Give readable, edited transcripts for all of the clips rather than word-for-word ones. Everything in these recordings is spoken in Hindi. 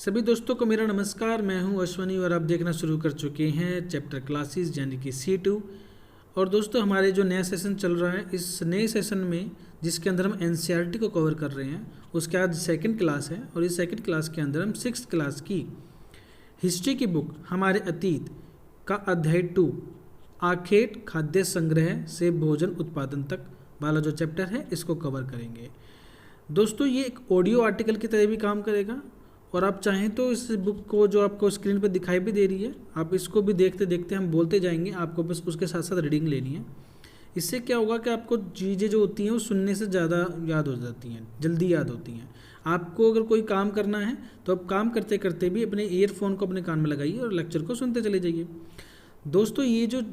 सभी दोस्तों को मेरा नमस्कार। मैं हूं अश्वनी और आप देखना शुरू कर चुके हैं चैप्टर क्लासेस यानी कि C2। और दोस्तों हमारे जो नया सेशन चल रहा है, इस नए सेशन में जिसके अंदर हम NCERT को कवर कर रहे हैं, उसके आज सेकंड क्लास है। और इस सेकंड क्लास के अंदर हम 6th क्लास की हिस्ट्री की बुक हमारे अतीत का अध्याय 2 आखेट खाद्य संग्रह से भोजन उत्पादन तक वाला जो चैप्टर है इसको कवर करेंगे। दोस्तों ये एक ऑडियो आर्टिकल की तरह भी काम करेगा और आप चाहें तो इस बुक को जो आपको स्क्रीन पर दिखाई भी दे रही है, आप इसको भी देखते देखते हम बोलते जाएंगे, आपको बस उसके साथ साथ रीडिंग लेनी है। इससे क्या होगा कि आपको चीज़ें जो होती हैं वो सुनने से ज़्यादा याद हो जाती हैं, जल्दी याद होती हैं। आपको अगर कोई काम करना है तो आप काम करते करते भी अपने ईयरफोन को अपने कान में लगाइए और लेक्चर को सुनते चले जाइए। दोस्तों ये जो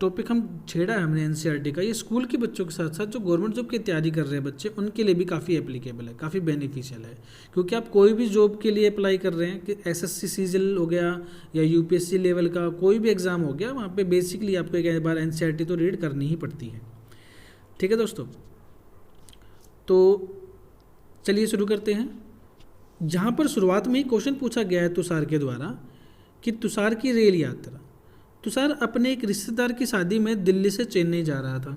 टॉपिक हम छेड़ा है हमने NCERT का, ये स्कूल के बच्चों के साथ साथ जो गवर्नमेंट जॉब की तैयारी कर रहे हैं बच्चे, उनके लिए भी काफ़ी एप्लीकेबल है, काफ़ी बेनिफिशियल है। क्योंकि आप कोई भी जॉब के लिए अप्लाई कर रहे हैं कि SSC CGL हो गया या UPSC लेवल का कोई भी एग्ज़ाम हो गया, वहाँ पे बेसिकली आपको एक बार NCERT तो रीड करनी ही पड़ती है। ठीक है दोस्तों, तो चलिए शुरू करते हैं। जहाँ पर शुरुआत में ही क्वेश्चन पूछा गया है तुषार के द्वारा कि तुषार की रेल यात्रा। तुषार अपने एक रिश्तेदार की शादी में दिल्ली से चेन्नई जा रहा था।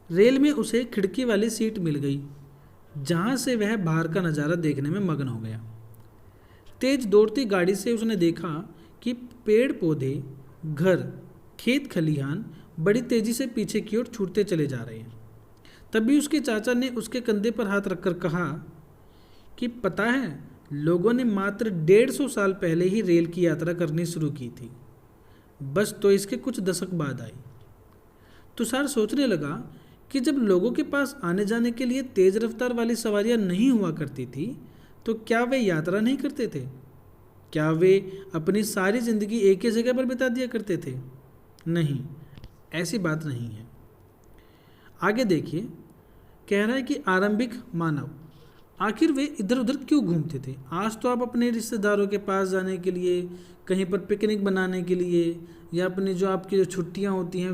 रेल में उसे खिड़की वाली सीट मिल गई, जहाँ से वह बाहर का नज़ारा देखने में मग्न हो गया। तेज दौड़ती गाड़ी से उसने देखा कि पेड़ पौधे, घर, खेत खलिहान बड़ी तेजी से पीछे की ओर छूटते चले जा रहे हैं। तभी उसके चाचा ने उसके कंधे पर हाथ रखकर कहा कि पता है, लोगों ने मात्र 150 साल पहले ही रेल की यात्रा करनी शुरू की थी, बस तो इसके कुछ दशक बाद आई। तुषार सोचने लगा कि जब लोगों के पास आने जाने के लिए तेज रफ्तार वाली सवारियां नहीं हुआ करती थी तो क्या वे यात्रा नहीं करते थे? क्या वे अपनी सारी जिंदगी एक ही जगह पर बिता दिया करते थे? नहीं, ऐसी बात नहीं है। आगे देखिए, कह रहा है कि आरंभिक मानव आखिर वे इधर उधर क्यों घूमते थे? आज तो आप अपने रिश्तेदारों के पास जाने के लिए, कहीं पर पिकनिक बनाने के लिए, या अपनी जो आपकी जो छुट्टियां होती हैं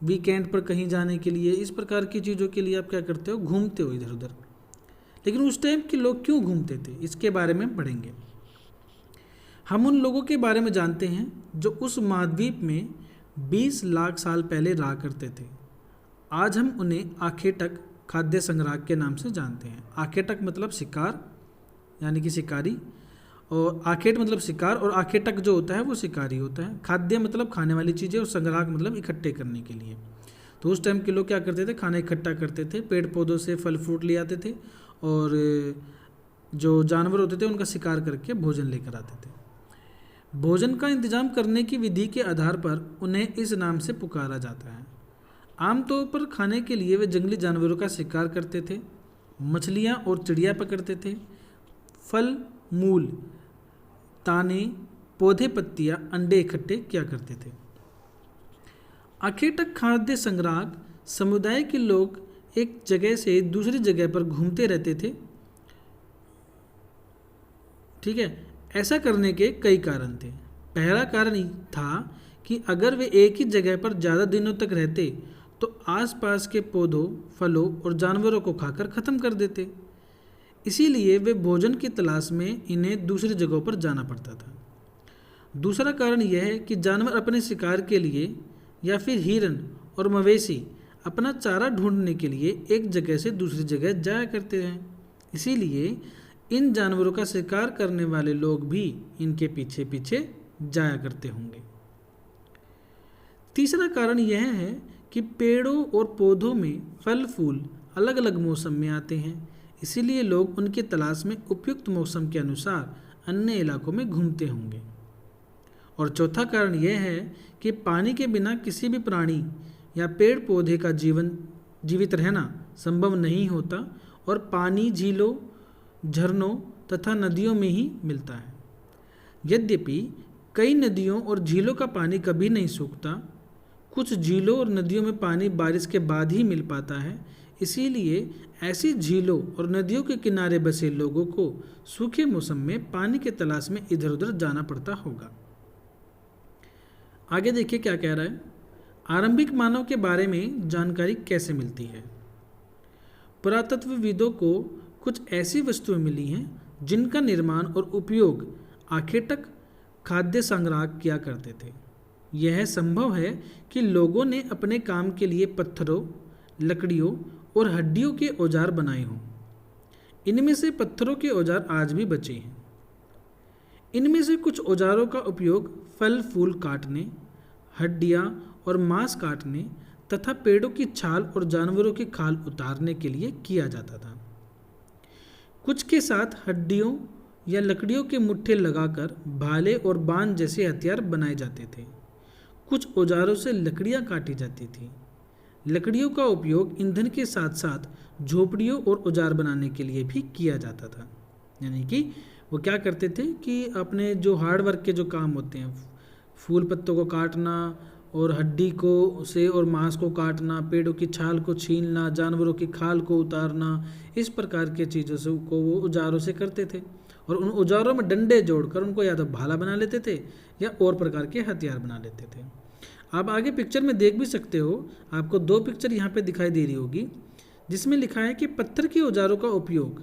वीकेंड पर कहीं जाने के लिए, इस प्रकार की चीज़ों के लिए आप क्या करते हो, घूमते हो इधर उधर। लेकिन उस टाइम के लोग क्यों घूमते थे, इसके बारे में पढ़ेंगे। हम उन लोगों के बारे में जानते हैं जो उस महाद्वीप में 20 लाख साल पहले रहा करते थे। आज हम उन्हें आखेटक खाद्य संग्रह के नाम से जानते हैं। आखेटक मतलब शिकार यानी कि शिकारी, और आखेट मतलब शिकार, और आखेटक जो होता है वो शिकारी होता है। खाद्य मतलब खाने वाली चीज़ें, और संग्रह मतलब इकट्ठे करने के लिए। तो उस टाइम के लोग क्या करते थे, खाना इकट्ठा करते थे, पेड़ पौधों से फल फ्रूट ले आते थे और जो जानवर होते थे उनका शिकार करके भोजन लेकर आते थे। भोजन का इंतजाम करने की विधि के आधार पर उन्हें इस नाम से पुकारा जाता है। आमतौर पर खाने के लिए वे जंगली जानवरों का शिकार करते थे, मछलियाँ और चिड़िया पकड़ते थे, फल, मूल, ताने, पौधे, पत्तियाँ, अंडे इकट्ठे किया करते थे। आखेटक खाद्य संग्राहक समुदाय के लोग एक जगह से दूसरी जगह पर घूमते रहते थे। ठीक है, ऐसा करने के कई कारण थे। पहला कारण था कि अगर वे एक ही जगह पर ज़्यादा दिनों तक रहते तो आसपास के पौधों, फलों और जानवरों को खाकर ख़त्म कर देते। इसीलिए वे भोजन की तलाश में इन्हें दूसरी जगहों पर जाना पड़ता था। दूसरा कारण यह है कि जानवर अपने शिकार के लिए या फिर हिरन और मवेशी अपना चारा ढूंढने के लिए एक जगह से दूसरी जगह जाया करते हैं। इसीलिए इन जानवरों का शिकार करने वाले लोग भी इनके पीछे पीछे जाया करते होंगे। तीसरा कारण यह है कि पेड़ों और पौधों में फल फूल अलग अलग मौसम में आते हैं, इसीलिए लोग उनकी तलाश में उपयुक्त मौसम के अनुसार अन्य इलाकों में घूमते होंगे। और चौथा कारण यह है कि पानी के बिना किसी भी प्राणी या पेड़ पौधे का जीवित रहना संभव नहीं होता, और पानी झीलों, झरनों तथा नदियों में ही मिलता है। यद्यपि कई नदियों और झीलों का पानी कभी नहीं सूखता, कुछ झीलों और नदियों में पानी बारिश के बाद ही मिल पाता है। इसीलिए ऐसी झीलों और नदियों के किनारे बसे लोगों को सूखे मौसम में पानी की तलाश में इधर उधर जाना पड़ता होगा। आगे देखिए क्या कह रहा है। आरंभिक मानव के बारे में जानकारी कैसे मिलती है। पुरातत्वविदों को कुछ ऐसी वस्तुएं मिली हैं जिनका निर्माण और उपयोग आखेटक खाद्य संग्रह किया करते थे। यह संभव है कि लोगों ने अपने काम के लिए पत्थरों, लकड़ियों और हड्डियों के औजार बनाए हों। इनमें से पत्थरों के औजार आज भी बचे हैं। इनमें से कुछ औजारों का उपयोग फल फूल काटने, हड्डियाँ और मांस काटने तथा पेड़ों की छाल और जानवरों की खाल उतारने के लिए किया जाता था। कुछ के साथ हड्डियों या लकड़ियों के मुट्ठे लगाकर भाले और बाण जैसे हथियार बनाए जाते थे। कुछ औजारों से लकड़ियाँ काटी जाती थी। लकड़ियों का उपयोग ईंधन के साथ साथ झोपड़ियों और औजार बनाने के लिए भी किया जाता था। यानी कि वो क्या करते थे कि अपने जो हार्ड वर्क के जो काम होते हैं, फूल पत्तों को काटना और हड्डी को से और मांस को काटना, पेड़ों की छाल को छीलना, जानवरों की खाल को उतारना, इस प्रकार के चीज़ों से को वो औजारों से करते थे। और उन औजारों में डंडे जोड़कर उनको या तो भाला बना लेते थे या और प्रकार के हथियार बना लेते थे। आप आगे पिक्चर में देख भी सकते हो, आपको दो पिक्चर यहाँ पे दिखाई दे रही होगी जिसमें लिखा है कि पत्थर के औजारों का उपयोग।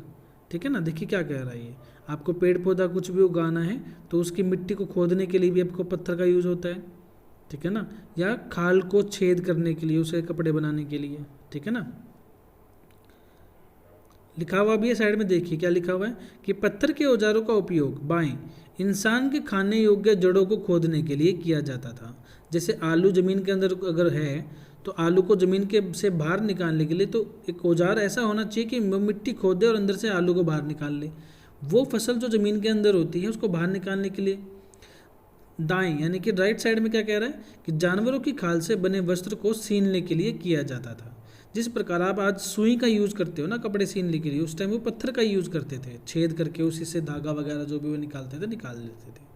ठीक है ना, देखिए क्या कह रहा है ये। आपको पेड़ पौधा कुछ भी उगाना है तो उसकी मिट्टी को खोदने के लिए भी आपको पत्थर का यूज़ होता है। ठीक है ना, या खाल को छेद करने के लिए, उसे कपड़े बनाने के लिए। ठीक है ना, लिखा हुआ भी है साइड में, देखिए क्या लिखा हुआ है कि पत्थर के औजारों का उपयोग बाएं इंसान के खाने योग्य जड़ों को खोदने के लिए किया जाता था। जैसे आलू ज़मीन के अंदर अगर है तो आलू को ज़मीन के से बाहर निकालने के लिए तो एक औजार ऐसा होना चाहिए कि मिट्टी खोदे और अंदर से आलू को बाहर निकाल ले। वो फसल जो ज़मीन के अंदर होती है उसको बाहर निकालने के लिए दाएं यानी कि राइट साइड में क्या कह रहा है कि जानवरों की खाल से बने वस्त्र को सीलने के लिए किया जाता था। जिस प्रकार आप आज सुई का यूज़ करते हो ना कपड़े सीलने के लिए, उस टाइम वो पत्थर का यूज़ करते थे, छेद करके उसी से धागा वगैरह जो भी वो निकालते थे निकाल लेते थे।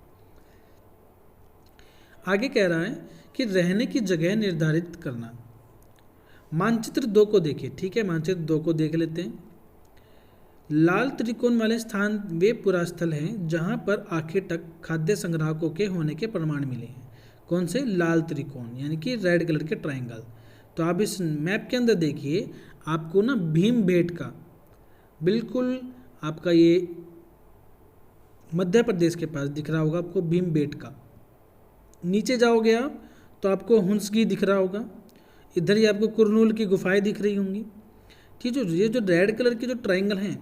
आगे कह रहा है कि रहने की जगह निर्धारित करना। मानचित्र 2 को देखिए। ठीक है, मानचित्र 2 को देख लेते हैं। लाल त्रिकोण वाले स्थान वे पुरास्थल हैं जहां पर आखेटक खाद्य संग्राहकों के होने के प्रमाण मिले हैं। कौन से? लाल त्रिकोण यानी कि रेड कलर के ट्रायंगल। तो आप इस मैप के अंदर देखिए, आपको ना भीमबेटका बिल्कुल आपका ये मध्य प्रदेश के पास दिख रहा होगा आपको भीमबेटका। नीचे जाओगे आप तो आपको हुंसगी दिख रहा होगा। इधर ही आपको कुरनूल की गुफाएं दिख रही होंगी। ठीक है, ये जो रेड कलर के जो ट्रायंगल हैं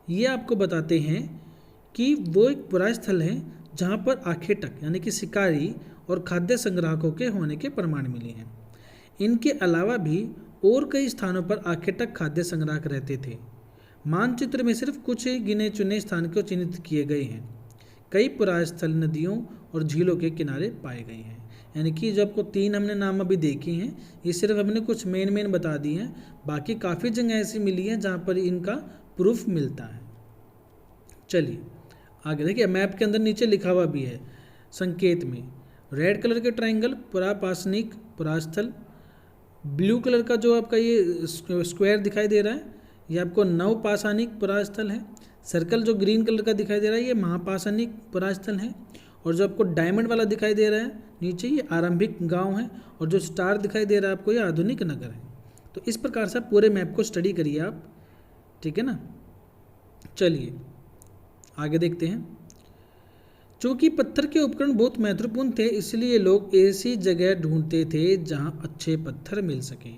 ये आपको बताते हैं कि वो एक बुरा स्थल है जहाँ पर आखेटक यानी कि शिकारी और खाद्य संग्राहकों के होने के प्रमाण मिले हैं। इनके अलावा भी और कई स्थानों पर आखेटक खाद्य संग्राहक रहते थे। मानचित्र में सिर्फ कुछ ही गिने चुने स्थान को चिन्हित किए गए हैं। कई पुरास्थल नदियों और झीलों के किनारे पाए गए हैं। यानी कि जो आपको 3 हमने नाम अभी देखे हैं, ये सिर्फ हमने कुछ मेन बता दिए हैं, बाकी काफ़ी जगह ऐसी मिली हैं जहाँ पर इनका प्रूफ मिलता है। चलिए आगे देखिए, मैप के अंदर नीचे लिखा हुआ भी है संकेत में, रेड कलर के ट्रायंगल पुरापाषाणिक पुरास्थल, ब्लू कलर का जो आपका ये स्क्वायर दिखाई दे रहा है ये आपको नवपाषाणिक पुरास्थल है। सर्कल जो ग्रीन कलर का दिखाई दे रहा है ये महापाषाणिक पुरास्थल है। और जो आपको डायमंड वाला दिखाई दे रहा है नीचे ये आरंभिक गांव है। और जो स्टार दिखाई दे रहा है आपको ये आधुनिक नगर है। तो इस प्रकार से पूरे मैप को स्टडी करिए आप। ठीक है ना, चलिए आगे देखते हैं। चूँकि पत्थर के उपकरण बहुत महत्वपूर्ण थे इसलिए लोग ऐसी जगह ढूंढते थे जहां अच्छे पत्थर मिल सकें।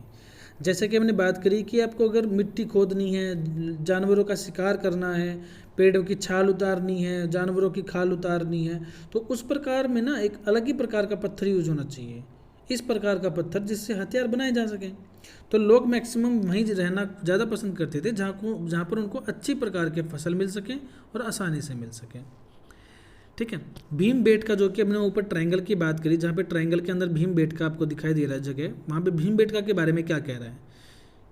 जैसे कि हमने बात करी कि आपको अगर मिट्टी खोदनी है, जानवरों का शिकार करना है, पेड़ों की छाल उतारनी है, जानवरों की खाल उतारनी है, तो उस प्रकार में ना एक अलग ही प्रकार का पत्थर यूज होना चाहिए। इस प्रकार का पत्थर जिससे हथियार बनाए जा सकें। तो लोग मैक्सिमम वहीं रहना ज़्यादा पसंद करते थे जहाँ पर उनको अच्छी प्रकार के फसल मिल सकें और आसानी से मिल सकें। ठीक है, भीमबेटका जो कि हमने ऊपर ट्रायंगल की बात करी, जहाँ पे ट्रायंगल के अंदर भीमबेटका आपको दिखाई दे रहा है जगह, वहाँ पे भीमबेटका के बारे में क्या कह रहा है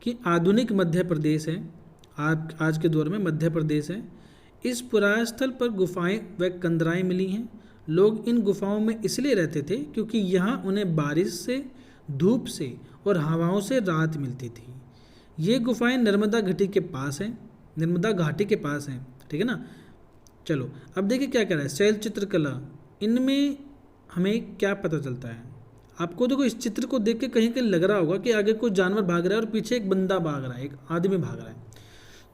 कि आधुनिक मध्य प्रदेश है, आज के दौर में मध्य प्रदेश है। इस पुरास्थल पर गुफाएं व कंदराएं मिली हैं। लोग इन गुफाओं में इसलिए रहते थे क्योंकि यहाँ उन्हें बारिश से, धूप से और हवाओं से राहत मिलती थी। ये गुफाएं नर्मदा घाटी के पास हैं, नर्मदा घाटी के पास हैं। ठीक है ना, चलो अब देखिए क्या कह रहा है शैल चित्रकला। इनमें हमें क्या पता चलता है? आपको देखो इस चित्र को देख के कहीं कहीं लग रहा होगा कि आगे कोई जानवर भाग रहा है और पीछे एक बंदा भाग रहा है, एक आदमी भाग रहा है।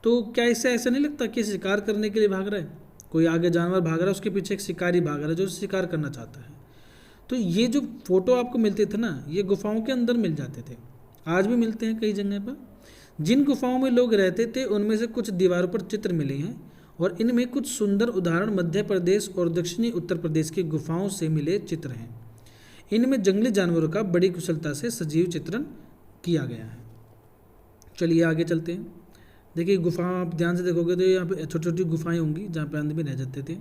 तो क्या इससे ऐसा नहीं लगता कि शिकार करने के लिए भाग रहा है? कोई आगे जानवर भाग रहा है, उसके पीछे एक शिकारी भाग रहा है जो शिकार करना चाहता है। तो ये जो फोटो आपको मिलते थे ना, ये गुफाओं के अंदर मिल जाते थे, आज भी मिलते हैं कई जगह पर। जिन गुफाओं में लोग रहते थे उनमें से कुछ दीवारों पर चित्र मिले हैं, और इनमें कुछ सुंदर उदाहरण मध्य प्रदेश और दक्षिणी उत्तर प्रदेश की गुफाओं से मिले चित्र हैं। इनमें जंगली जानवरों का बड़ी कुशलता से सजीव चित्रण किया गया है। चलिए आगे चलते हैं। देखिए गुफा आप ध्यान से देखोगे तो यहाँ पे छोटी छोटी गुफाएं होंगी जहाँ पे आदमी रह जाते थे।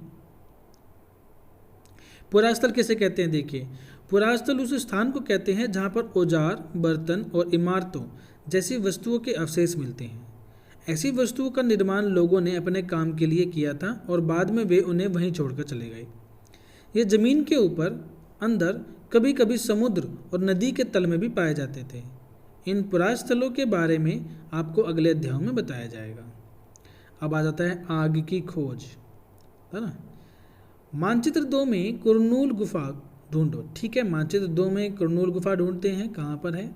पुरास्थल किसे कहते हैं? देखिए, पुरास्थल उस स्थान को कहते हैं जहाँ पर औजार, बर्तन और इमारतों जैसी वस्तुओं के अवशेष मिलते हैं। ऐसी वस्तुओं का निर्माण लोगों ने अपने काम के लिए किया था और बाद में वे उन्हें वहीं छोड़कर चले गए। ये जमीन के ऊपर, अंदर, कभी कभी समुद्र और नदी के तल में भी पाए जाते थे। इन पुरास्थलों के बारे में आपको अगले अध्यायों में बताया जाएगा। अब आ जाता है आग की खोज, है ना। मानचित्र 2 में कुरनूल गुफा ढूंढो। ठीक है, मानचित्र 2 में कुरनूल गुफा ढूंढते हैं, कहाँ पर है?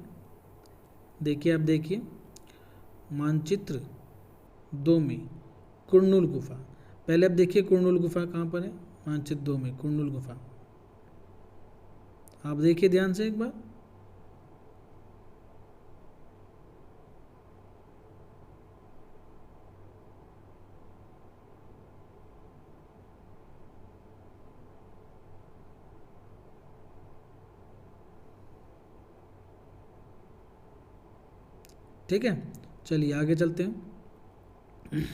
देखिए, आप देखिए मानचित्र 2 में कुरनूल गुफा। पहले आप देखिए कुरनूल गुफा कहाँ पर है। मानचित्र 2 में कुरनूल गुफा आप देखिए ध्यान से एक बार। ठीक है, चलिए आगे चलते हैं।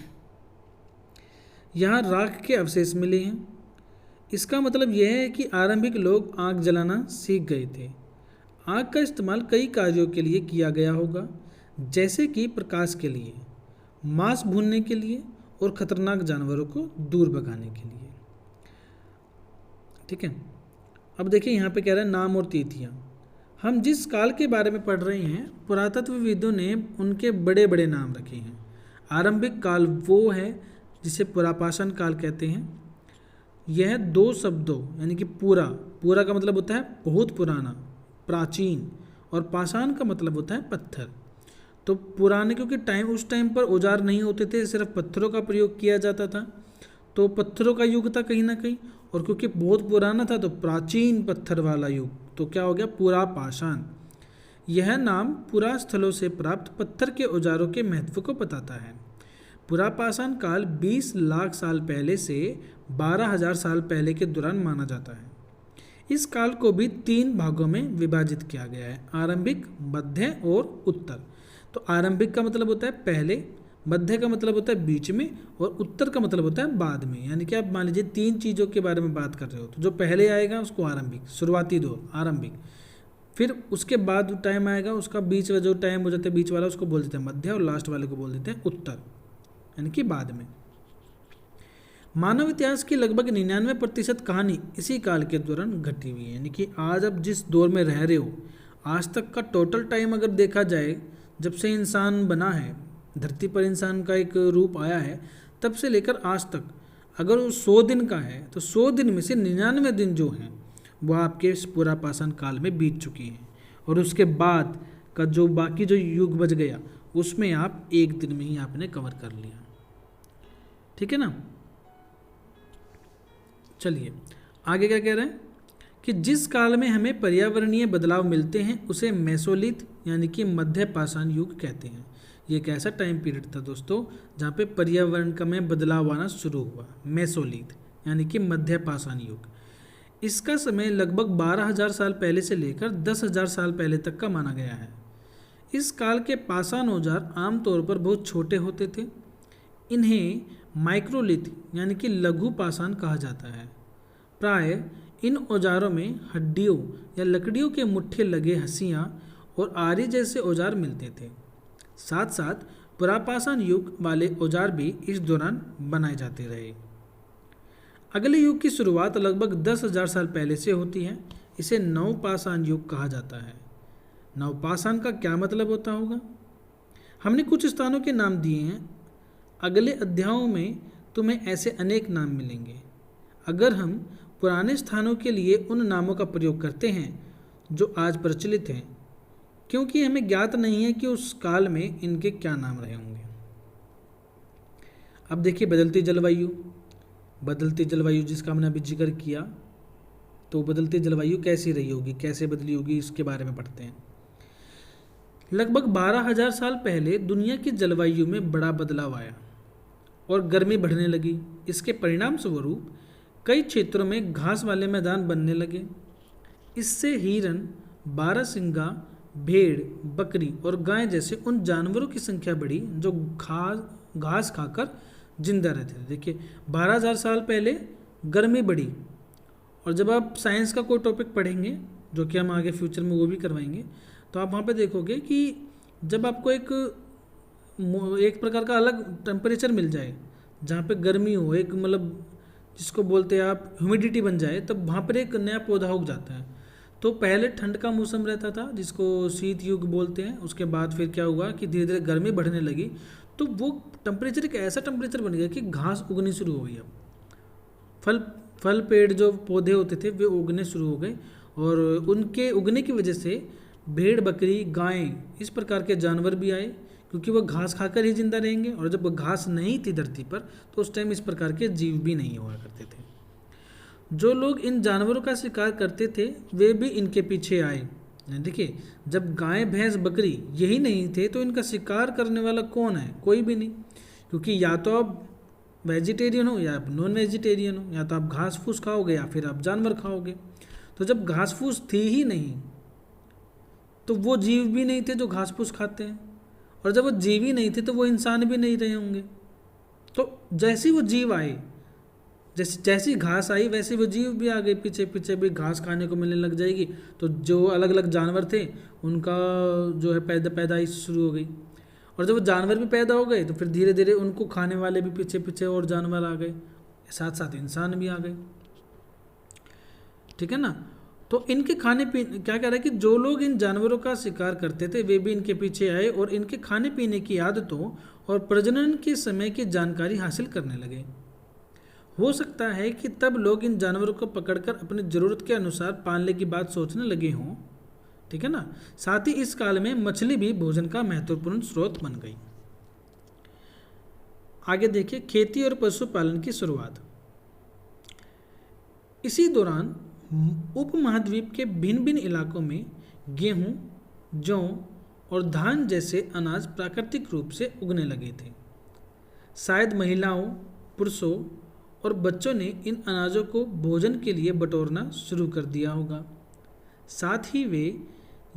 यहाँ राख के अवशेष मिले हैं। इसका मतलब यह है कि आरंभिक लोग आग जलाना सीख गए थे। आग का इस्तेमाल कई कार्यों के लिए किया गया होगा, जैसे कि प्रकाश के लिए, मांस भूनने के लिए और खतरनाक जानवरों को दूर भगाने के लिए। ठीक है, अब देखिए यहाँ पे कह रहा है नाम और तिथियाँ। हम जिस काल के बारे में पढ़ रहे हैं, पुरातत्वविदों ने उनके बड़े बड़े नाम रखे हैं। आरंभिक काल वो है जिसे पुरापाषाण काल कहते हैं। यह 2 शब्दों यानी कि पूरा का मतलब होता है बहुत पुराना, प्राचीन, और पाषाण का मतलब होता है पत्थर। तो पुराने क्योंकि उस टाइम पर औजार नहीं होते थे, सिर्फ पत्थरों का प्रयोग किया जाता था, तो पत्थरों का युग था कहीं ना कहीं, और क्योंकि बहुत पुराना था तो प्राचीन पत्थर वाला युग, तो क्या हो गया? पुरापाषाण। यह नाम पुरास्थलों से प्राप्त पत्थर के औजारों के महत्व को बताता है। पुरापाषाण काल 20 लाख साल पहले से 12,000 साल पहले के दौरान माना जाता है। इस काल को भी 3 भागों में विभाजित किया गया है, आरंभिक, मध्य और उत्तर। तो आरंभिक का मतलब होता है पहले, मध्य का मतलब होता है बीच में, और उत्तर का मतलब होता है बाद में। यानी कि आप मान लीजिए 3 चीज़ों के बारे में बात कर रहे हो, तो जो पहले आएगा उसको आरंभिक, शुरुआती दौर आरंभिक, फिर उसके बाद टाइम आएगा उसका बीच में, जो टाइम हो जाता है बीच वाला उसको बोल देते हैं मध्य, और लास्ट वाले को बोल देते हैं उत्तर, यानी कि बाद में। मानव इतिहास की लगभग 99% कहानी इसी काल के दौरान घटी हुई है। यानी कि आज अब जिस दौर में रह रहे हो, आज तक का टोटल टाइम अगर देखा जाए, जब से इंसान बना है, धरती पर इंसान का एक रूप आया है, तब से लेकर आज तक अगर वो 100 दिन का है, तो 100 दिन में से 99 दिन जो हैं वो आपके पुरापाषाण काल में बीत चुकी हैं, और उसके बाद का जो बाकी जो युग बच गया उसमें आप 1 दिन में ही आपने कवर कर लिया। ठीक है ना। चलिए आगे क्या कह रहे हैं कि जिस काल में हमें पर्यावरणीय बदलाव मिलते हैं उसे मेसोलिथ यानी कि मध्य पाषाण युग कहते हैं। ये एक ऐसा टाइम पीरियड था दोस्तों जहाँ पे पर्यावरण का में बदलाव आना शुरू हुआ, मेसोलिथ यानी कि मध्य पाषाण युग। इसका समय लगभग 12,000 साल पहले से लेकर 10,000 साल पहले तक का माना गया है। इस काल के पाषाण औजार आमतौर पर बहुत छोटे होते थे। इन्हें माइक्रोलिथ यानी कि लघु पाषाण कहा जाता है। प्राय इन औजारों में हड्डियों या लकड़ियों के मुट्ठे लगे हंसियाँ और आरी जैसे औजार मिलते थे। साथ साथ पुरापाषाण युग वाले औजार भी इस दौरान बनाए जाते रहे। अगले युग की शुरुआत लगभग 10,000 साल पहले से होती है। इसे नवपाषाण युग कहा जाता है। नवपाषाण का क्या मतलब होता होगा? हमने कुछ स्थानों के नाम दिए हैं, अगले अध्यायों में तुम्हें ऐसे अनेक नाम मिलेंगे। अगर हम पुराने स्थानों के लिए उन नामों का प्रयोग करते हैं जो आज प्रचलित हैं, क्योंकि हमें ज्ञात नहीं है कि उस काल में इनके क्या नाम रहे होंगे। अब देखिए बदलती जलवायु जिसका हमने अभी जिक्र किया, तो बदलती जलवायु कैसी रही होगी, कैसे बदली होगी, इसके बारे में पढ़ते हैं। लगभग 12,000 साल पहले दुनिया की जलवायु में बड़ा बदलाव आया और गर्मी बढ़ने लगी। इसके परिणाम स्वरूप कई क्षेत्रों में घास वाले मैदान बनने लगे। इससे हिरन, बारहसिंगा, भेड़, बकरी और गाय जैसे उन जानवरों की संख्या बढ़ी जो घास खाकर जिंदा रहते थे। देखिए 12,000 साल पहले गर्मी बढ़ी, और जब आप साइंस का कोई टॉपिक पढ़ेंगे, जो कि हम आगे फ्यूचर में वो भी करवाएंगे, तो आप वहाँ पे देखोगे कि जब आपको एक प्रकार का अलग टेम्परेचर मिल जाए, जहाँ पे गर्मी हो, एक मतलब जिसको बोलते हैं आप ह्यूमिडिटी बन जाए, तब वहाँ पर एक नया पौधा उग जाता है। तो पहले ठंड का मौसम रहता था जिसको शीत युग बोलते हैं। उसके बाद फिर क्या हुआ कि धीरे धीरे गर्मी बढ़ने लगी, तो वो टेम्परेचर एक ऐसा टेम्परेचर बन गया कि घास उगनी शुरू हो गई। अब फल पेड़ जो पौधे होते थे वे उगने शुरू हो गए, और उनके उगने की वजह से भेड़, बकरी, गाय, इस प्रकार के जानवर भी आए, क्योंकि वो घास खाकर ही जिंदा रहेंगे। और जब घास नहीं थी धरती पर, तो उस टाइम इस प्रकार के जीव भी नहीं हुआ करते थे। जो लोग इन जानवरों का शिकार करते थे वे भी इनके पीछे आए। देखिए जब गाय, भैंस, बकरी यही नहीं थे, तो इनका शिकार करने वाला कौन है? कोई भी नहीं, क्योंकि या तो आप वेजिटेरियन हो या आप नॉन वेजिटेरियन हो, या तो आप घास फूस खाओगे या फिर आप जानवर खाओगे। तो जब घास फूस थी ही नहीं, तो वो जीव भी नहीं थे जो घास फूस खाते हैं, और जब वो जीव ही नहीं थे तो वो इंसान भी नहीं रहे होंगे। तो जैसे वो जीव आए, जैसी घास आई वैसे वो जीव भी आ गए, पीछे पीछे भी घास खाने को मिलने लग जाएगी। तो जो अलग अलग जानवर थे उनका जो है पैदाइश शुरू हो गई, और जब वो जानवर भी पैदा हो गए तो फिर धीरे धीरे उनको खाने वाले भी पीछे पीछे और जानवर आ गए, साथ साथ इंसान भी आ गए। ठीक है ना। तो इनके खाने पीने क्या कह रहा है कि जो लोग इन जानवरों का शिकार करते थे वे भी इनके पीछे आए और इनके खाने पीने की आदतों और प्रजनन के समय की जानकारी हासिल करने लगे। हो सकता है कि तब लोग इन जानवरों को पकड़कर अपनी ज़रूरत के अनुसार पालने की बात सोचने लगे हों। ठीक है ना। साथ ही इस काल में मछली भी भोजन का महत्वपूर्ण स्रोत बन गई। आगे देखिए खेती और पशुपालन की शुरुआत। इसी दौरान उपमहाद्वीप के भिन्न भिन्न इलाकों में गेहूं, जौ और धान जैसे अनाज प्राकृतिक रूप से उगने लगे थे। शायद महिलाओं, पुरुषों और बच्चों ने इन अनाजों को भोजन के लिए बटोरना शुरू कर दिया होगा। साथ ही वे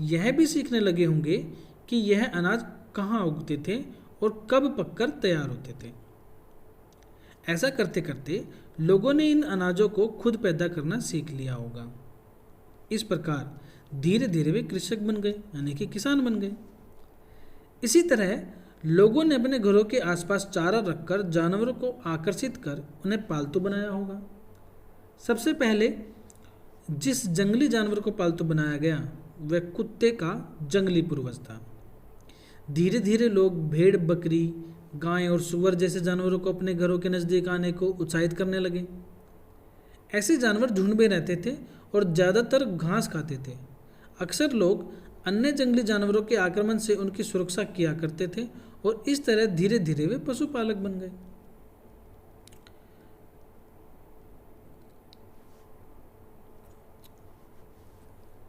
यह भी सीखने लगे होंगे कि यह अनाज कहाँ उगते थे और कब पककर तैयार होते थे। ऐसा करते करते लोगों ने इन अनाजों को खुद पैदा करना सीख लिया होगा। इस प्रकार धीरे धीरे वे कृषक बन गए, यानी कि किसान बन गए। इसी तरह लोगों ने अपने घरों के आसपास चारा रखकर जानवरों को आकर्षित कर उन्हें पालतू बनाया होगा। सबसे पहले जिस जंगली जानवर को पालतू बनाया गया वह कुत्ते का जंगली पूर्वज था। धीरे धीरे लोग भेड़, बकरी, गाय और सूअर जैसे जानवरों को अपने घरों के नज़दीक आने को उत्साहित करने लगे। ऐसे जानवर झुंड में रहते थे और ज़्यादातर घास खाते थे। अक्सर लोग अन्य जंगली जानवरों के आक्रमण से उनकी सुरक्षा किया करते थे और इस तरह धीरे धीरे वे पशुपालक बन गए।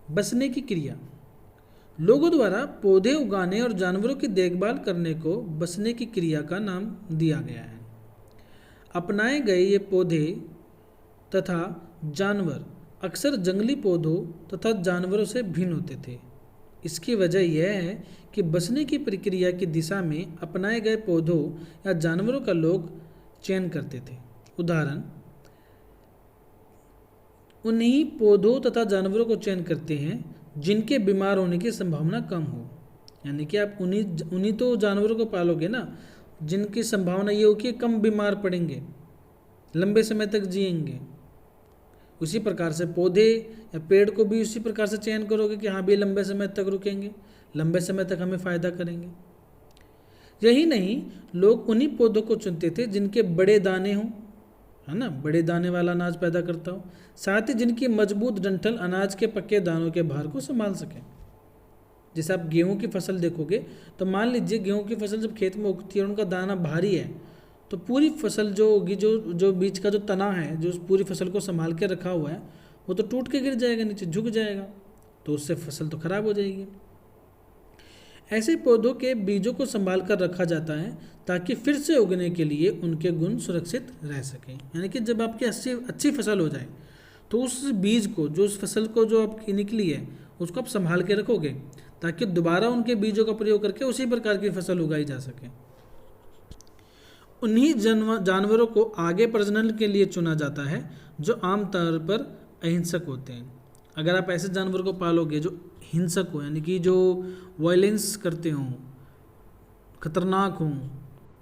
बसने की क्रिया। लोगों द्वारा पौधे उगाने और जानवरों की देखभाल करने को बसने की क्रिया का नाम दिया गया है। अपनाए गए ये पौधे तथा जानवर अक्सर जंगली पौधों तथा जानवरों से भिन्न होते थे। इसकी वजह यह है कि बसने की प्रक्रिया की दिशा में अपनाए गए पौधों या जानवरों का लोग चयन करते थे। उदाहरण, उन्हीं पौधों तथा जानवरों को चयन करते हैं जिनके बीमार होने की संभावना कम हो। यानी कि आप उन्हीं तो जानवरों को पालोगे ना जिनकी संभावना ये हो कि कम बीमार पड़ेंगे, लंबे समय तक जिएंगे। उसी प्रकार से पौधे या पेड़ को भी उसी प्रकार से चयन करोगे कि हाँ भी लंबे समय तक रुकेंगे, लंबे समय तक हमें फ़ायदा करेंगे। यही नहीं, लोग उन्हीं पौधों को चुनते थे जिनके बड़े दाने हों, है ना, बड़े दाने वाला अनाज पैदा करता हो, साथ ही जिनकी मजबूत डंठल अनाज के पक्के दानों के भार को संभाल सकें। जैसे आप गेहूं की फसल देखोगे तो मान लीजिए गेहूं की फसल जब खेत में उगती है और उनका दाना भारी है तो पूरी फसल जो होगी, जो जो बीज का जो तना है, जो उस पूरी फसल को संभाल के रखा हुआ है, वो तो टूट के गिर जाएगा, नीचे झुक जाएगा, तो उससे फसल तो खराब हो जाएगी। ऐसे पौधों के बीजों को संभाल कर रखा जाता है ताकि फिर से उगने के लिए उनके गुण सुरक्षित रह सकें। यानी कि जब आपकी अच्छी फसल हो जाए तो उस बीज को, जो उस फसल को जो आपकी निकली है, उसको आप संभाल के रखोगे ताकि दोबारा उनके बीजों का प्रयोग करके उसी प्रकार की फसल उगाई जा सके। उन्हीं जानवरों को आगे प्रजनन के लिए चुना जाता है जो आमतौर पर अहिंसक होते हैं। अगर आप ऐसे जानवर को पालोगे जो हिंसक हो, यानी कि जो वायलेंस करते हों, खतरनाक हों,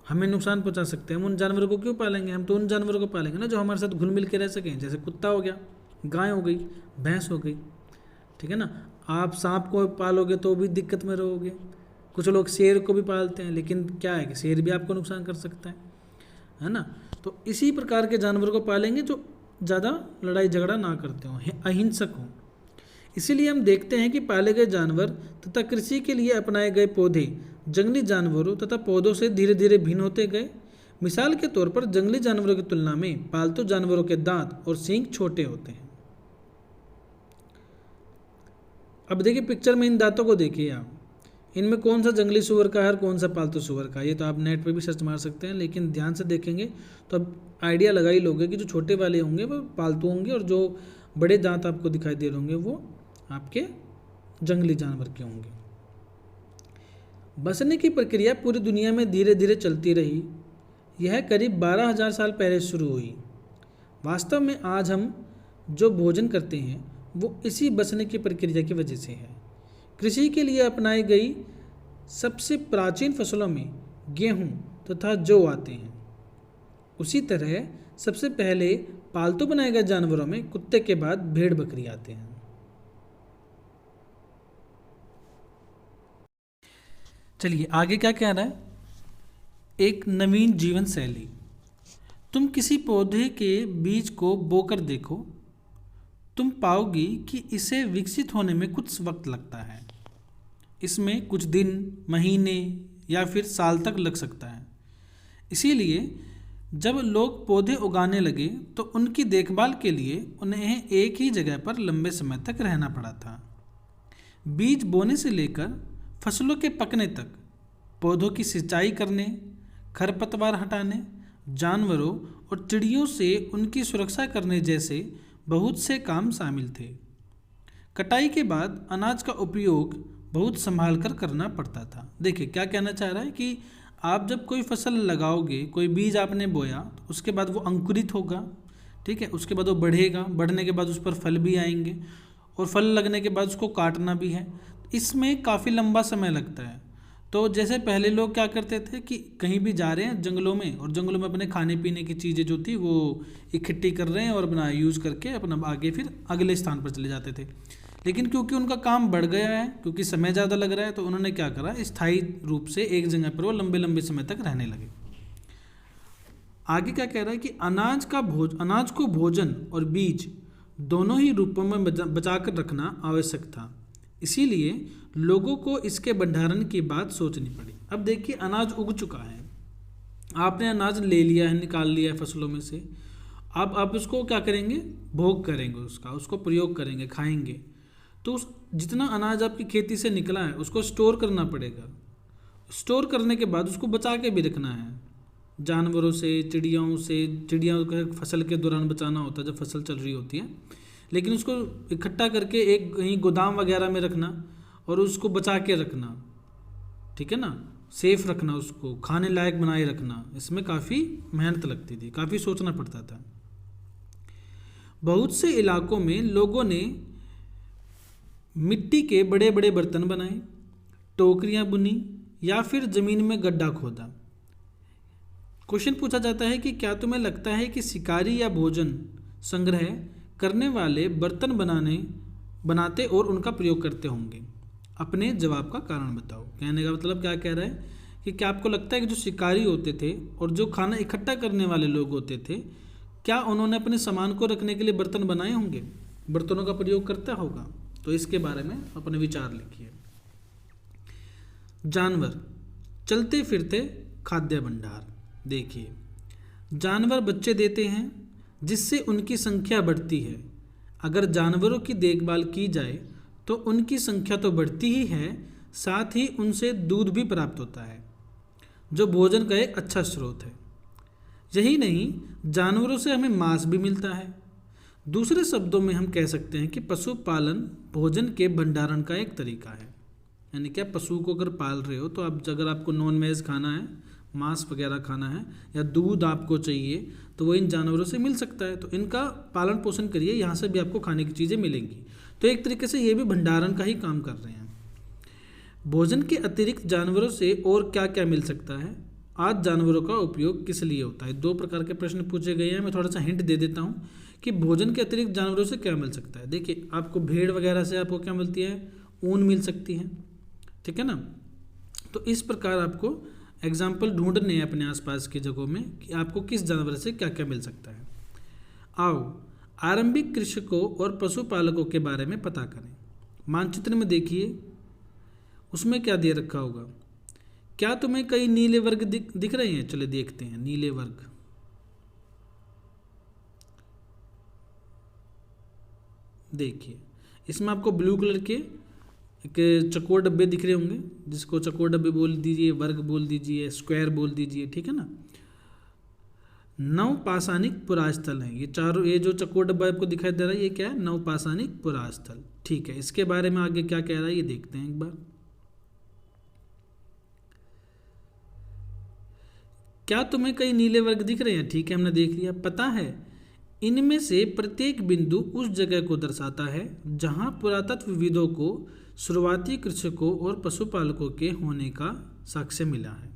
हमें नुकसान पहुंचा सकते हैं, हम उन जानवरों को क्यों पालेंगे? हम तो उन जानवरों को पालेंगे ना जो हमारे साथ घुल मिल के रह सकें। जैसे कुत्ता हो गया, गाय हो गई, भैंस हो गई, ठीक है ना। आप सांप को पालोगे तो भी दिक्कत में रहोगे। कुछ लोग शेर को भी पालते हैं, लेकिन क्या है कि शेर भी आपको नुकसान कर सकता है ना। तो इसी प्रकार के जानवर को पालेंगे जो ज़्यादा लड़ाई झगड़ा ना करते हों, अहिंसक हों। इसीलिए हम देखते हैं कि पाले गए जानवर तथा कृषि के लिए अपनाए गए पौधे जंगली जानवरों तथा पौधों से धीरे धीरे भिन्न होते गए। मिसाल के तौर पर जंगली जानवरों की तुलना में पालतू जानवरों के दांत और सींग छोटे होते हैं। अब देखिए पिक्चर में इन दांतों को देखिए आप, इनमें कौन सा जंगली सुअर का है और कौन सा पालतू सुअर का है। ये तो आप नेट पे भी सर्च मार सकते हैं, लेकिन ध्यान से देखेंगे तो अब आइडिया लगा ही लोगे कि जो छोटे वाले होंगे वो पालतू होंगे और जो बड़े दांत आपको दिखाई दे रहे होंगे वो आपके जंगली जानवर के होंगे। बसने की प्रक्रिया पूरी दुनिया में धीरे धीरे चलती रही। यह करीब 12,000 साल पहले शुरू हुई। वास्तव में आज हम जो भोजन करते हैं वो इसी बसने की प्रक्रिया की वजह से है। कृषि के लिए अपनाई गई सबसे प्राचीन फसलों में गेहूं तथा जौ आते हैं। उसी तरह सबसे पहले पालतू बनाए गए जानवरों में कुत्ते के बाद भेड़ बकरी आते हैं। चलिए आगे क्या कह रहा है। एक नवीन जीवन शैली। तुम किसी पौधे के बीज को बोकर देखो, तुम पाओगी कि इसे विकसित होने में कुछ वक्त लगता है। इसमें कुछ दिन, महीने या फिर साल तक लग सकता है। इसीलिए जब लोग पौधे उगाने लगे तो उनकी देखभाल के लिए उन्हें एक ही जगह पर लंबे समय तक रहना पड़ा था। बीज बोने से लेकर फसलों के पकने तक पौधों की सिंचाई करने, खरपतवार हटाने, जानवरों और चिड़ियों से उनकी सुरक्षा करने जैसे बहुत से काम शामिल थे। कटाई के बाद अनाज का उपयोग बहुत संभाल कर करना पड़ता था। देखिए क्या कहना चाह रहा है कि आप जब कोई फसल लगाओगे, कोई बीज आपने बोया, तो उसके बाद वो अंकुरित होगा, ठीक है, उसके बाद वो बढ़ेगा, बढ़ने के बाद उस पर फल भी आएंगे और फल लगने के बाद उसको काटना भी है। इसमें काफ़ी लंबा समय लगता है। तो जैसे पहले लोग क्या करते थे कि कहीं भी जा रहे हैं जंगलों में, और जंगलों में अपने खाने पीने की चीज़ें जो थी वो इकट्ठी कर रहे हैं और अपना यूज़ करके अपना आगे फिर अगले स्थान पर चले जाते थे। लेकिन क्योंकि उनका काम बढ़ गया है, क्योंकि समय ज़्यादा लग रहा है, तो उन्होंने क्या करा, स्थायी रूप से एक जगह पर वो लंबे लंबे समय तक रहने लगे। आगे क्या कह रहा है कि अनाज को भोजन और बीज दोनों ही रूपों में बचा कर रखना आवश्यक था। इसीलिए लोगों को इसके भंडारण की बात सोचनी पड़ी। अब देखिए अनाज उग चुका है, आपने अनाज ले लिया है, निकाल लिया है फसलों में से। अब आप उसको क्या करेंगे, भोग करेंगे, उसको प्रयोग करेंगे, खाएंगे। तो उस जितना अनाज आपकी खेती से निकला है उसको स्टोर करना पड़ेगा। स्टोर करने के बाद उसको बचा के भी रखना है, जानवरों से, चिड़ियों से। चिड़ियों को फसल के दौरान बचाना होता है जब फसल चल रही होती है, लेकिन उसको इकट्ठा करके एक कहीं गोदाम वगैरह में रखना और उसको बचा के रखना, ठीक है ना, सेफ रखना, उसको खाने लायक बनाए रखना। इसमें काफ़ी मेहनत लगती थी, काफ़ी सोचना पड़ता था। बहुत से इलाकों में लोगों ने मिट्टी के बड़े बड़े बर्तन बनाए, टोकरियां बुनी या फिर ज़मीन में गड्ढा खोदा। क्वेश्चन पूछा जाता है कि क्या तुम्हें लगता है कि शिकारी या भोजन संग्रह करने वाले बर्तन बनाते और उनका प्रयोग करते होंगे? अपने जवाब का कारण बताओ। कहने का मतलब क्या कह रहा है कि क्या आपको लगता है कि जो शिकारी होते थे और जो खाना इकट्ठा करने वाले लोग होते थे, क्या उन्होंने अपने सामान को रखने के लिए बर्तन बनाए होंगे, बर्तनों का प्रयोग करता होगा? तो इसके बारे में अपने विचार लिखिए। जानवर, चलते फिरते खाद्य भंडार। देखिए जानवर बच्चे देते हैं जिससे उनकी संख्या बढ़ती है। अगर जानवरों की देखभाल की जाए तो उनकी संख्या तो बढ़ती ही है, साथ ही उनसे दूध भी प्राप्त होता है जो भोजन का एक अच्छा स्रोत है। यही नहीं, जानवरों से हमें मांस भी मिलता है। दूसरे शब्दों में हम कह सकते हैं कि पशुपालन भोजन के भंडारण का एक तरीका है। यानी क्या, पशु को अगर पाल रहे हो तो आप, अगर आपको नॉन वेज खाना है, मांस वगैरह खाना है या दूध आपको चाहिए, तो वो इन जानवरों से मिल सकता है। तो इनका पालन पोषण करिए, यहाँ से भी आपको खाने की चीज़ें मिलेंगी। तो एक तरीके से ये भी भंडारण का ही काम कर रहे हैं। भोजन के अतिरिक्त जानवरों से और क्या क्या मिल सकता है? आज जानवरों का उपयोग किस लिए होता है? 2 प्रकार के प्रश्न पूछे गए हैं। मैं थोड़ा सा हिंट दे देता हूँ कि भोजन के अतिरिक्त जानवरों से क्या मिल सकता है। देखिए, आपको भेड़ वगैरह से आपको क्या मिलती है? ऊन मिल सकती है, ठीक है ना। तो इस प्रकार आपको एग्जाम्पल ढूंढने हैं अपने आसपास की जगहों में कि आपको किस जानवर से क्या क्या मिल सकता है। आओ आरंभिक कृषकों और पशुपालकों के बारे में पता करें। मानचित्र में देखिए, उसमें क्या दे रखा होगा? क्या तुम्हें कई नीले वर्ग दिख रहे हैं? चले देखते हैं नीले वर्ग। देखिए, इसमें आपको ब्लू कलर के एक चकोर डब्बे दिख रहे होंगे, जिसको चकोर डब्बे बोल दीजिए, वर्ग बोल दीजिए, स्क्वायर बोल दीजिए, ठीक है ना। 9 पाषाणिक पुरास्थल हैं ये चारों। ये जो चकोर डब्बा आपको दिखाई दे रहा है, ये क्या है? 9 पाषाणिक पुरास्थल, ठीक है। इसके बारे में आगे क्या कह रहा है ये देखते हैं एक बार। क्या तुम्हें कई नीले वर्ग दिख रहे हैं? ठीक है, हमने देख लिया। पता है, इनमें से प्रत्येक बिंदु उस जगह को दर्शाता है जहां पुरातत्वविदों को शुरुआती कृषकों और पशुपालकों के होने का साक्ष्य मिला है।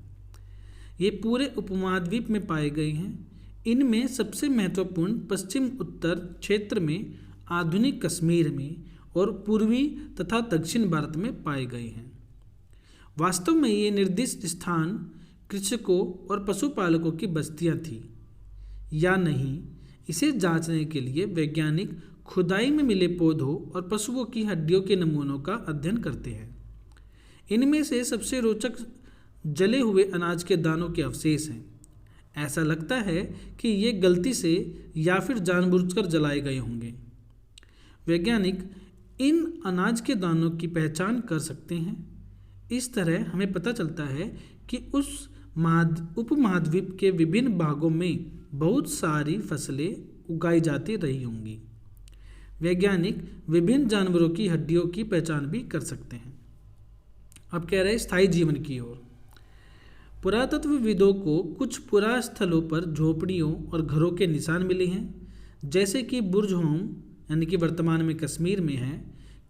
ये पूरे उपमहाद्वीप में पाए गए हैं। इनमें सबसे महत्वपूर्ण पश्चिम उत्तर क्षेत्र में, आधुनिक कश्मीर में और पूर्वी तथा दक्षिण भारत में पाए गए हैं। वास्तव में ये निर्दिष्ट स्थान कृषकों और पशुपालकों की बस्तियां थी या नहीं, इसे जांचने के लिए वैज्ञानिक खुदाई में मिले पौधों और पशुओं की हड्डियों के नमूनों का अध्ययन करते हैं। इनमें से सबसे रोचक जले हुए अनाज के दानों के अवशेष हैं। ऐसा लगता है कि ये गलती से या फिर जानबूझकर जलाए गए होंगे। वैज्ञानिक इन अनाज के दानों की पहचान कर सकते हैं। इस तरह हमें पता चलता है कि उस उपमहाद्वीप के विभिन्न भागों में बहुत सारी फसलें उगाई जाती रही होंगी। वैज्ञानिक विभिन्न जानवरों की हड्डियों की पहचान भी कर सकते हैं। अब कह रहे हैं स्थायी जीवन की ओर। पुरातत्वविदों को कुछ पुरास्थलों पर झोपड़ियों और घरों के निशान मिले हैं, जैसे कि बुर्जहोम, यानी कि वर्तमान में कश्मीर में है,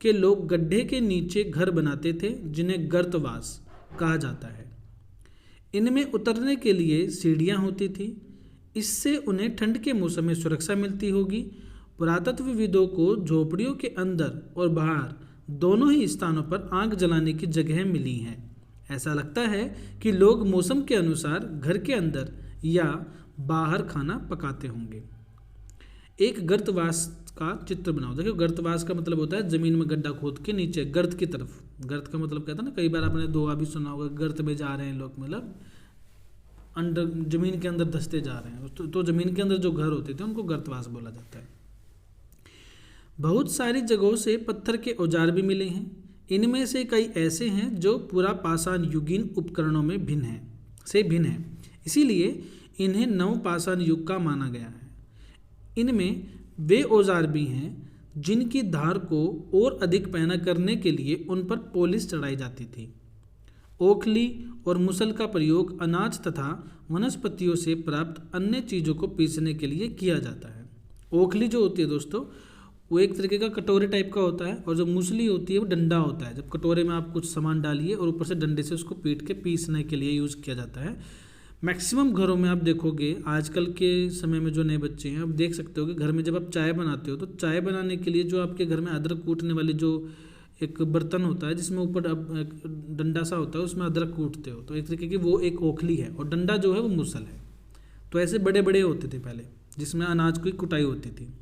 के लोग गड्ढे के नीचे घर बनाते थे जिन्हें गर्तवास कहा जाता है। इनमें उतरने के लिए सीढ़ियाँ होती थी, इससे उन्हें ठंड के मौसम में सुरक्षा मिलती होगी। पुरातत्वविदों को झोपड़ियों के अंदर और बाहर दोनों ही स्थानों पर आग जलाने की जगह मिली हैं। ऐसा लगता है कि लोग मौसम के अनुसार घर के अंदर या बाहर खाना पकाते होंगे। एक गर्तवास का चित्र बनाओ। देखो, गर्तवास का मतलब होता है जमीन में गड्ढा खोद के नीचे गर्त की तरफ। गर्त का मतलब कहता है ना, कई बार आपने दोहा भी सुना होगा, गर्त में जा रहे हैं लोग, मतलब अंडर जमीन के अंदर धंसते जा रहे हैं। तो जमीन के अंदर जो घर होते थे उनको गर्तवास बोला जाता है। बहुत सारी जगहों से पत्थर के औजार भी मिले हैं। इनमें से कई ऐसे हैं जो पूरा पाषाण युगीन उपकरणों में भिन्न हैं, इसीलिए इन्हें नवपाषाण युग का माना गया है। इनमें वे औजार भी हैं जिनकी धार को और अधिक पैना करने के लिए उन पर पॉलिश चढ़ाई जाती थी। ओखली और मुसल का प्रयोग अनाज तथा वनस्पतियों से प्राप्त अन्य चीज़ों को पीसने के लिए किया जाता है। ओखली जो होती है दोस्तों, वो एक तरीके का कटोरे टाइप का होता है, और जो मूसली होती है वो डंडा होता है। जब कटोरे में आप कुछ सामान डालिए और ऊपर से डंडे से उसको पीट के पीसने के लिए यूज़ किया जाता है। मैक्सिमम घरों में आप देखोगे, आजकल के समय में जो नए बच्चे हैं, आप देख सकते हो कि घर में जब आप चाय बनाते हो तो चाय बनाने के लिए जो आपके घर में अदरक कूटने वाली जो एक बर्तन होता है जिसमें ऊपर डंडा सा होता है, उसमें अदरक कूटते हो, तो एक तरीके की वो एक ओखली है, और डंडा जो है वो मुसल है। तो ऐसे बड़े बड़े होते थे पहले, जिसमें अनाज की कुटाई होती थी।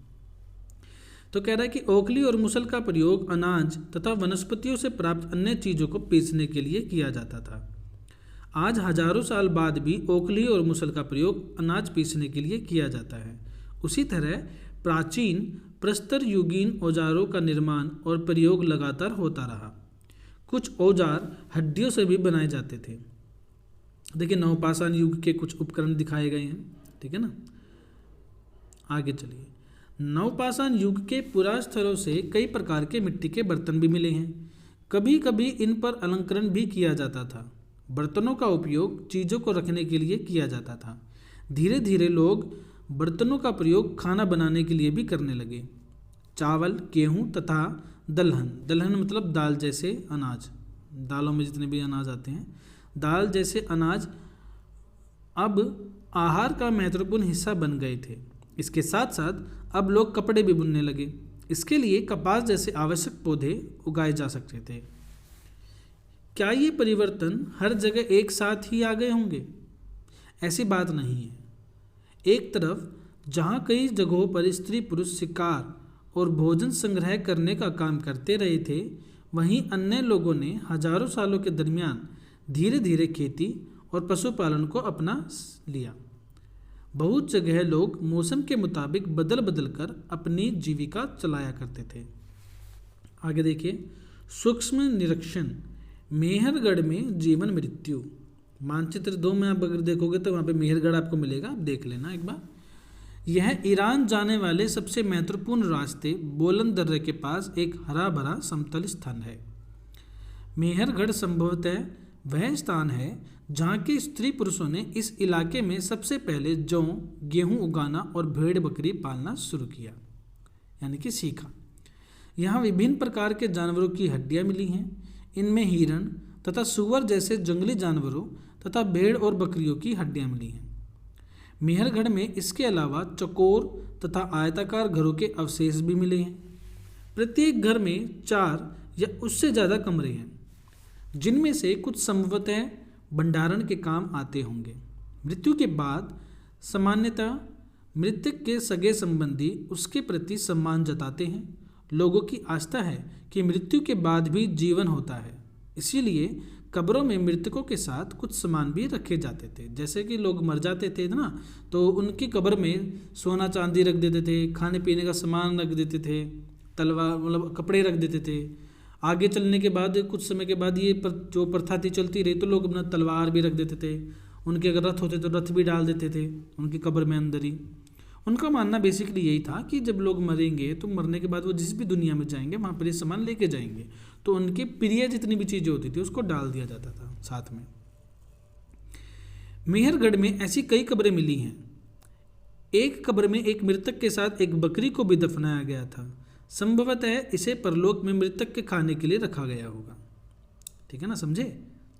तो कह रहा है कि ओखली और मुसल का प्रयोग अनाज तथा वनस्पतियों से प्राप्त अन्य चीज़ों को पीसने के लिए किया जाता था। आज हजारों साल बाद भी ओखली और मुसल का प्रयोग अनाज पीसने के लिए किया जाता है। उसी तरह प्राचीन प्रस्तर युगीन औजारों का निर्माण और प्रयोग लगातार होता रहा। कुछ औजार हड्डियों से भी बनाए जाते थे। देखिए नवपाषाण युग के कुछ उपकरण दिखाए गए हैं, ठीक है ना। आगे चलिए, नवपाषाण युग के पुरास्थलों से कई प्रकार के मिट्टी के बर्तन भी मिले हैं। कभी कभी इन पर अलंकरण भी किया जाता था। बर्तनों का उपयोग चीज़ों को रखने के लिए किया जाता था। धीरे धीरे लोग बर्तनों का प्रयोग खाना बनाने के लिए भी करने लगे। चावल, गेहूँ तथा दलहन, दलहन मतलब दाल जैसे अनाज, दालों में जितने भी अनाज आते हैं, दाल जैसे अनाज अब आहार का महत्वपूर्ण हिस्सा बन गए थे। इसके साथ साथ अब लोग कपड़े भी बुनने लगे। इसके लिए कपास जैसे आवश्यक पौधे उगाए जा सकते थे। क्या ये परिवर्तन हर जगह एक साथ ही आ गए होंगे? ऐसी बात नहीं है। एक तरफ जहाँ कई जगहों पर स्त्री पुरुष शिकार और भोजन संग्रह करने का काम करते रहे थे, वहीं अन्य लोगों ने हजारों सालों के दरमियान धीरे धीरे खेती और पशुपालन को अपना लिया। बहुत जगह लोग मौसम के मुताबिक बदल बदल कर अपनी जीविका चलाया करते थे। आगे देखिए, सूक्ष्म निरीक्षण, मेहरगढ़ में जीवन मृत्यु। मानचित्र 2 में आप अगर देखोगे तो वहाँ पे मेहरगढ़ आपको मिलेगा, आप देख लेना एक बार। यह ईरान जाने वाले सबसे महत्वपूर्ण रास्ते बोलन दर्रे के पास एक हरा भरा समतल स्थान है। मेहरगढ़ संभवतः वह स्थान है जहाँ के स्त्री पुरुषों ने इस इलाके में सबसे पहले जौ, गेहूँ उगाना और भेड़ बकरी पालना शुरू किया, यानी कि सीखा। यहाँ विभिन्न प्रकार के जानवरों की हड्डियाँ मिली हैं। इनमें हिरण तथा सुअर जैसे जंगली जानवरों तथा भेड़ और बकरियों की हड्डियाँ मिली हैं। मेहरगढ़ में इसके अलावा चौकोर तथा आयताकार घरों के अवशेष भी मिले हैं। प्रत्येक घर में 4 या उससे ज़्यादा कमरे हैं, जिनमें से कुछ संभवतः भंडारण के काम आते होंगे। मृत्यु के बाद सामान्यतः मृतक के सगे संबंधी उसके प्रति सम्मान जताते हैं। लोगों की आस्था है कि मृत्यु के बाद भी जीवन होता है, इसीलिए कब्रों में मृतकों के साथ कुछ सामान भी रखे जाते थे। जैसे कि लोग मर जाते थे ना, तो उनकी कब्र में सोना चांदी रख देते थे, खाने पीने का सामान रख देते थे, तलवार मतलब कपड़े रख देते थे। आगे चलने के बाद कुछ समय के बाद ये जो प्रथा थी चलती रही, तो लोग अपना तलवार भी रख देते थे। उनके अगर रथ होते तो रथ भी डाल देते थे उनकी कब्र में अंदर ही। उनका मानना बेसिकली यही था कि जब लोग मरेंगे तो मरने के बाद वो जिस भी दुनिया में जाएंगे वहाँ पर ये सामान लेके जाएंगे, तो उनके प्रिय जितनी भी चीज़ें होती थी उसको डाल दिया जाता था साथ में। मेहरगढ़ में ऐसी कई कब्रें मिली हैं। एक कब्र में एक मृतक के साथ एक बकरी को भी दफनाया गया था। संभवतः इसे परलोक में मृतक के खाने के लिए रखा गया होगा। ठीक है ना, समझे।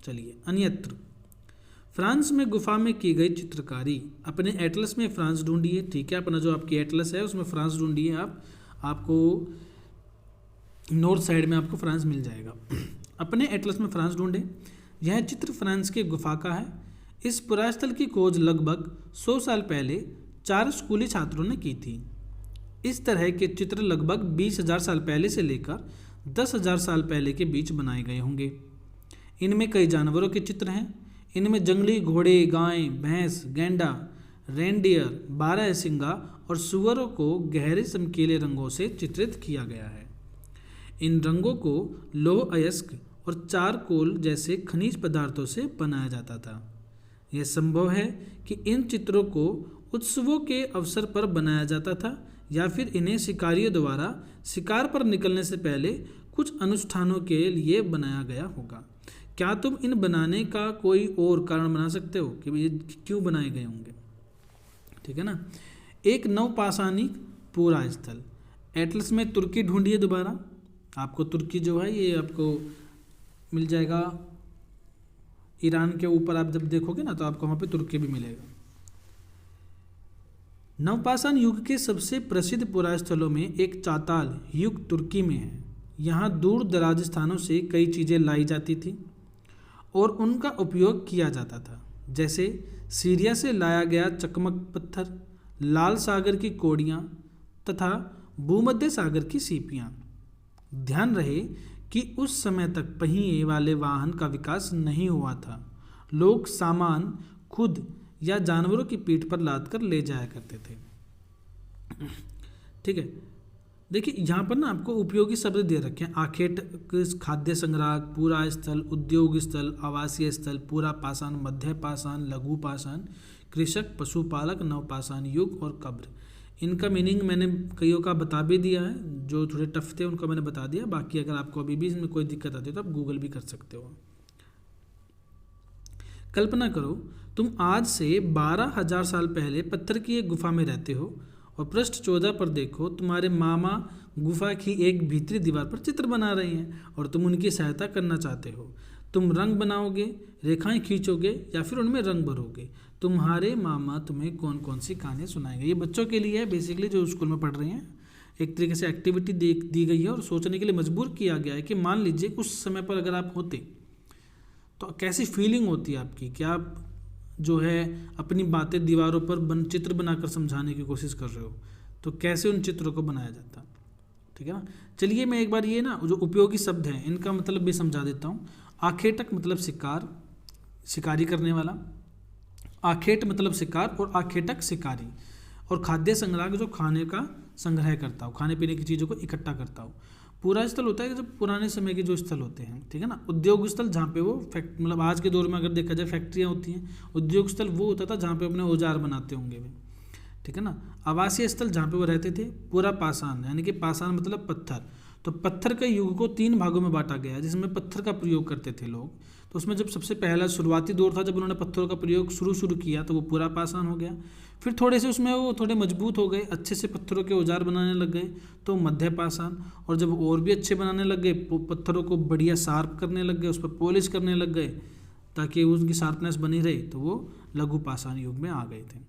चलिए, अन्यत्र फ्रांस में गुफा में की गई चित्रकारी। अपने एटलस में फ्रांस ढूंढिए। ठीक है, अपना जो आपकी एटलस है उसमें फ्रांस ढूंढिए आप, आपको नॉर्थ साइड में आपको फ्रांस मिल जाएगा। अपने एटलस में फ्रांस ढूंढें। यह चित्र फ्रांस के गुफा का है। इस पुरास्थल की खोज लगभग 100 साल पहले 4 स्कूली छात्रों ने की थी। इस तरह के चित्र लगभग 20,000 साल पहले से लेकर 10,000 साल पहले के बीच बनाए गए होंगे। इनमें कई जानवरों के चित्र हैं। इनमें जंगली घोड़े, गाय, भैंस, गैंडा, रेनडियर, 12 सिंगा और सुअरों को गहरे चमकीले रंगों से चित्रित किया गया है। इन रंगों को लौह अयस्क और चारकोल जैसे खनिज पदार्थों से बनाया जाता था। यह संभव है कि इन चित्रों को उत्सवों के अवसर पर बनाया जाता था या फिर इन्हें शिकारियों द्वारा शिकार पर निकलने से पहले कुछ अनुष्ठानों के लिए बनाया गया होगा। क्या तुम इन बनाने का कोई और कारण बना सकते हो कि ये क्यों बनाए गए होंगे? ठीक है ना। एक नवपाषाणिक पूरा स्थल। एटलस में तुर्की ढूंढिए दोबारा। आपको तुर्की जो है ये आपको मिल जाएगा। ईरान के ऊपर आप जब देखोगे ना तो आपको वहाँ पे तुर्की भी मिलेगा। नवपाषाण युग के सबसे प्रसिद्ध पुरास्थलों में एक चाताल युग तुर्की में है। यहाँ दूर दराज स्थानों से कई चीज़ें लाई जाती थी और उनका उपयोग किया जाता था, जैसे सीरिया से लाया गया चकमक पत्थर, लाल सागर की कोड़ियाँ तथा भूमध्य सागर की सीपियाँ। ध्यान रहे कि उस समय तक पहिए वाले वाहन का विकास नहीं हुआ था। लोग सामान खुद या जानवरों की पीठ पर लाद कर ले जाया करते थे। ठीक है, देखिए यहाँ पर ना आपको उपयोगी शब्द दे रखे हैं। आखेटक, खाद्य संग्राहक, पूरा स्थल, उद्योग स्थल, आवासीय स्थल, पूरा पाषाण, मध्य पाषाण, लघु पाषाण, कृषक, पशुपालक, नवपाषाण युग और कब्र। इनका मीनिंग मैंने कईयों का बता भी दिया है, जो थोड़े टफ थे उनका मैंने बता दिया। बाकी अगर आपको अभी भी इसमें कोई दिक्कत आती है तो आप गूगल भी कर सकते हो। कल्पना करो तुम आज से 12,000 साल पहले पत्थर की एक गुफा में रहते हो और पृष्ठ 14 पर देखो, तुम्हारे मामा गुफा की एक भीतरी दीवार पर चित्र बना रहे हैं और तुम उनकी सहायता करना चाहते हो। तुम रंग बनाओगे, रेखाएं खींचोगे या फिर उनमें रंग भरोगे। तुम्हारे मामा तुम्हें कौन कौन सी कहानियाँ सुनाएंगे। ये बच्चों के लिए है बेसिकली, जो स्कूल में पढ़ रहे हैं। एक तरीके से एक्टिविटी दी गई है और सोचने के लिए मजबूर किया गया है कि मान लीजिए उस समय पर अगर आप होते तो कैसी फीलिंग होती है आपकी, कि आप जो है अपनी बातें दीवारों पर चित्र बनाकर समझाने की कोशिश कर रहे हो, तो कैसे उन चित्रों को बनाया जाता। ठीक है ना। चलिए मैं एक बार ये ना जो उपयोगी शब्द हैं इनका मतलब भी समझा देता हूँ। आखेटक मतलब शिकार, शिकारी करने वाला। आखेट मतलब शिकार और आखेटक शिकारी। और खाद्य संग्राहक जो खाने का संग्रह करता हो, खाने पीने की चीज़ों को इकट्ठा करता हो। पूरा स्थल होता है कि जब पुराने समय के जो स्थल होते हैं, ठीक है ना। उद्योग स्थल जहाँ पे वो मतलब आज के दौर में अगर देखा जाए फैक्ट्रियाँ होती हैं। उद्योग स्थल वो होता था जहाँ पे अपने औजार बनाते होंगे वे, ठीक है ना। आवासीय स्थल जहाँ पे वो रहते थे। पूरा पाषाण यानी कि पाषाण मतलब पत्थर। तो पत्थर के युग को 3 भागों में बांटा गया है जिसमें पत्थर का प्रयोग करते थे लोग। तो उसमें जब सबसे पहला शुरुआती दौर था जब उन्होंने पत्थरों का प्रयोग शुरू किया तो वो पूरा पाषाण हो गया। फिर थोड़े से उसमें वो थोड़े मजबूत हो गए, अच्छे से पत्थरों के औजार बनाने लग गए तो मध्य पाषाण। और जब और भी अच्छे बनाने लग गए, पत्थरों को बढ़िया शार्प करने लग गए, उस पर पॉलिश करने लग गए ताकि उनकी शार्पनेस बनी रहे, तो वो लघु पाषाण युग में आ गए थे।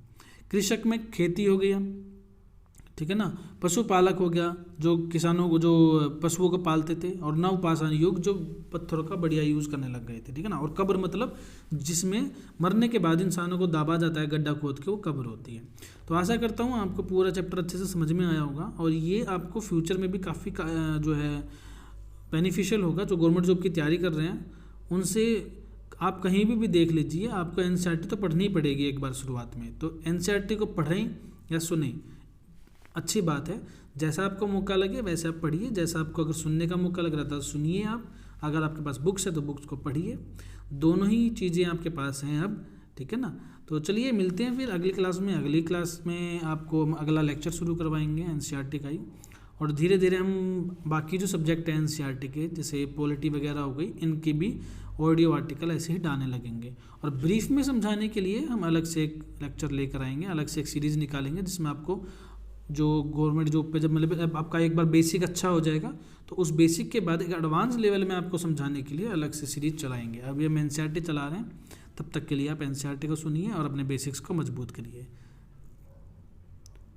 कृषक में खेती हो गया, ठीक है ना। पशुपालक हो गया, जो किसानों को जो पशुओं को पालते थे। और नवपाषाण युग जो पत्थरों का बढ़िया यूज़ करने लग गए थे, ठीक है ना। और कब्र मतलब जिसमें मरने के बाद इंसानों को दाबा जाता है, गड्ढा खोद के, वो कब्र होती है। तो आशा करता हूँ आपको पूरा चैप्टर अच्छे से समझ में आया होगा और ये आपको फ्यूचर में भी काफ़ी जो है बेनिफिशियल होगा। जो गवर्नमेंट जॉब की तैयारी कर रहे हैं उनसे आप कहीं भी देख लीजिए, आपको एनसीईआरटी तो पढ़नी ही पड़ेगी एक बार शुरुआत में। तो एनसीईआरटी को पढ़ें या सुनें, अच्छी बात है। जैसा आपको मौका लगे वैसे आप पढ़िए। जैसा आपको अगर सुनने का मौका लग रहा था सुनिए आप। अगर आपके पास बुक्स है तो बुक्स को पढ़िए। दोनों ही चीज़ें आपके पास हैं अब, ठीक है ना। तो चलिए मिलते हैं फिर अगली क्लास में। अगली क्लास में आपको अगला लेक्चर शुरू करवाएंगे एनसीईआरटी का ही। और धीरे धीरे हम बाकी जो सब्जेक्ट हैं एनसीईआरटी के, जैसे पॉलिटी वगैरह हो गई, इनकी भी ऑडियो आर्टिकल ऐसे ही डालने लगेंगे। और ब्रीफ में समझाने के लिए हम अलग से एक लेक्चर लेकर आएंगे, अलग से एक सीरीज़ निकालेंगे जिसमें आपको जो गवर्नमेंट जॉब पे जब मतलब आपका एक बार बेसिक अच्छा हो जाएगा तो उस बेसिक के बाद एक एडवांस लेवल में आपको समझाने के लिए अलग से सीरीज चलाएंगे। अभी हम एनसीईआरटी चला रहे हैं, तब तक के लिए आप एनसीईआरटी को सुनिए और अपने बेसिक्स को मजबूत करिए।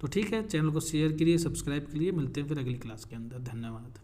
तो ठीक है, चैनल को शेयर करिए, सब्सक्राइब करिए। मिलते हैं फिर अगली क्लास के अंदर। धन्यवाद।